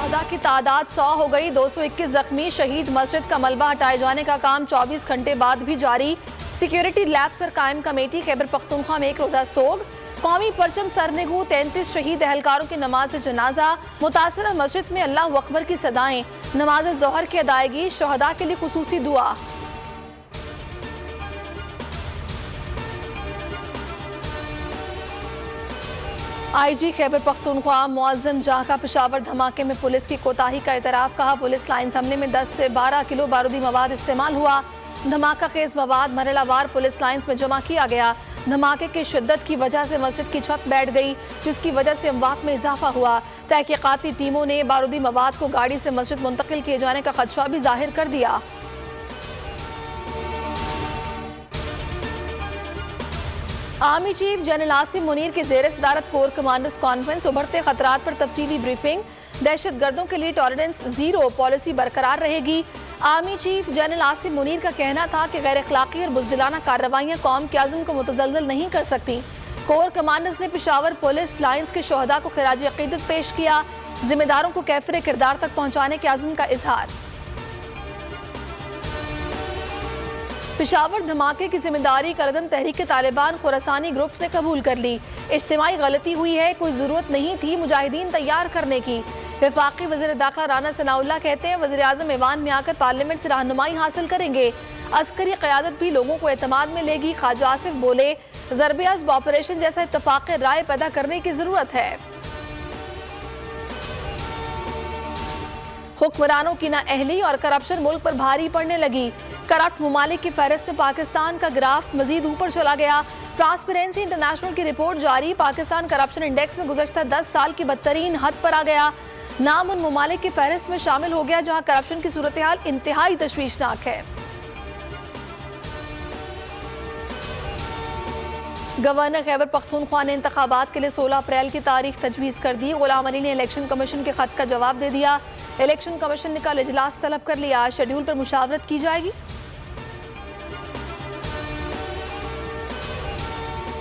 शहदा की तादाद 100 हो गई, 221 जख्मी। शहीद मस्जिद का मलबा हटाए जाने का काम 24 घंटे बाद भी जारी। सिक्योरिटी लैब्स पर कायम कमेटी। खैबर पख्तूनख्वा में एक रोजा सोग। कौमी परचम सरनेगू। 33 शहीद एहलकारों की नमाज जनाजा। मुतासरा मस्जिद में अल्लाह अकबर की सदाएं। नमाज जोहर की अदायगी। शहदा के लिए खुसूसी दुआ। आईजी खैबर पख्तूनख्वा मुअज्जम जहां का पेशावर धमाके में पुलिस की कोताही का एतराफ। कहा, पुलिस लाइन्स हमले में 10 से 12 किलो बारूदी मवाद इस्तेमाल हुआ। धमाका खेज मवाद मरहलावार पुलिस लाइन्स में जमा किया गया। धमाके की शिद्दत की वजह से मस्जिद की छत बैठ गई, जिसकी वजह से अमवात में इजाफा हुआ। तहकीकाती टीमों ने बारूदी मवाद को गाड़ी से मस्जिद मुंतकिल किए जाने का खदशा भी जाहिर कर दिया। Army chief general Asim Munir की ज़ेर सदारत कोर कमांडर्स कॉन्फ्रेंस। उभरते खतरात पर तफसीली ब्रीफिंग। दहशत गर्दों के लिए टॉलरेंस जीरो पॉलिसी बरकरार रहेगी। Army chief general Asim Munir का कहना था कि गैर अखलाकी और बुज़दिलाना कार्रवाइयाँ कौम के आज़म को मुतज़ल्ज़ल नहीं कर सकती। कोर कमांडर्स ने पेशावर पुलिस लाइन्स के शहदा को खिराज अक़ीदत पेश किया। जिम्मेदारों को कैफिर किरदार तक पहुँचाने के आज़म का इजहार। पेशावर धमाके की जिम्मेदारी करदम तहरीक तालिबान खुरासानी ग्रुप्स ने कबूल कर ली। इज्तिमाई गलती हुई है, कोई जरूरत नहीं थी मुजाहिदीन तैयार करने की। वफाकी वज़ीर दाखिला राना सनाउल्लाह कहते हैं, वज़ीर आज़म ईवान में आकर पार्लियामेंट से रहनुमाई हासिल करेंगे। अस्करी क़यादत भी लोगों को एतमाद में लेगी। ख्वाजा आसिफ बोले, ज़रबे अज़्ब ऑपरेशन जैसा इत्तफ़ाक़ राय पैदा करने की जरूरत है। हुक्मरानों की नाअहली और करप्शन मुल्क पर भारी पड़ने लगी। करप्ट ममालिक की फहरिस्त में पाकिस्तान का ग्राफ मजीद ऊपर चला गया। ट्रांसपेरेंसी इंटरनेशनल की रिपोर्ट जारी। पाकिस्तान करप्शन इंडेक्स में गुज़श्ता 10 साल की बदतरीन हद पर आ गया। नाम उन ममालिक की फहरिस्त में शामिल हो गया जहां करप्शन की सूरत हाल इंतहाई तशवीशनाक है। गवर्नर खैबर पख्तूनख्वा ने इंतखाबात के लिए 16 अप्रैल की तारीख तजवीज़ कर दी। गुलाम अली ने इलेक्शन कमीशन के खत का जवाब दे दिया। इलेक्शन कमीशन ने कल इजलास तलब कर लिया। शेड्यूल पर मुशावरत की जाएगी।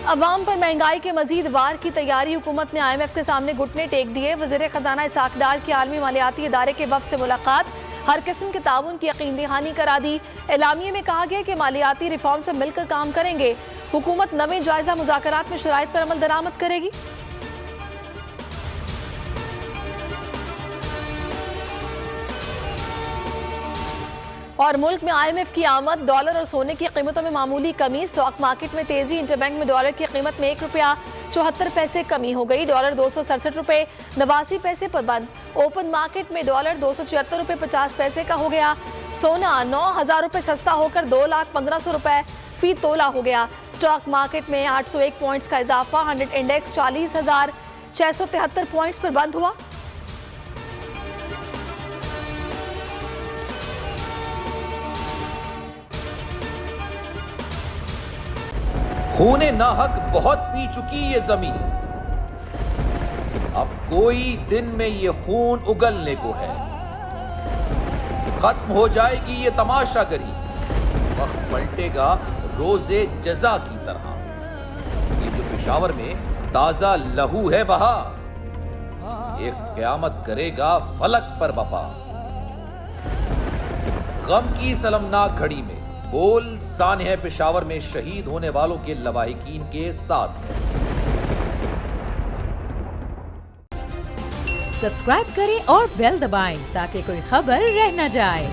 अवाम पर महंगाई के मजीद वार की तैयारी। हुकूमत ने IMF के सामने घुटने टेक दिए। वज़ीर ख़जाना इसाक डार की आलमी मालियाती इदारे के वफ़द से मुलाकात। हर किस्म के ताउन की यकीन दहानी करा दी। एलामिये में कहा गया कि मालियाती रिफॉर्म से मिलकर काम करेंगे। हुकूमत नवे जायजा मुज़ाकरात में शराइत पर अमल दरामद करेगी। और मुल्क में IMF की आमद। डॉलर और सोने की कीमतों में मामूली कमी। स्टॉक मार्केट में तेजी। इंटरबैंक में डॉलर की कीमत में 1 रुपया 74 पैसे कमी हो गई। डॉलर 267 रुपए 89 पैसे पर बंद। ओपन मार्केट में डॉलर 276 रुपए 50 पैसे का हो गया। सोना 9,000 रुपए सस्ता होकर 2,15,000 रुपए फी तोला हो गया। स्टॉक मार्केट में 801 पॉइंट्स का इजाफा। 100 इंडेक्स 40,673 पॉइंट्स पर बंद हुआ। खूने नाहक बहुत पी चुकी ये जमीन। अब कोई दिन में ये खून उगलने को है। खत्म हो जाएगी ये तमाशागरी। वक्त पलटेगा रोजे जजा की तरह। ये जो पेशावर में ताजा लहू है बहा, ये क़यामत करेगा फलक पर बपा। गम की सलमनाक घड़ी में बोल सानह पेशावर में शहीद होने वालों के लवाहिकीन के साथ। सब्सक्राइब करें और बेल दबाएं ताकि कोई खबर रह न जाए।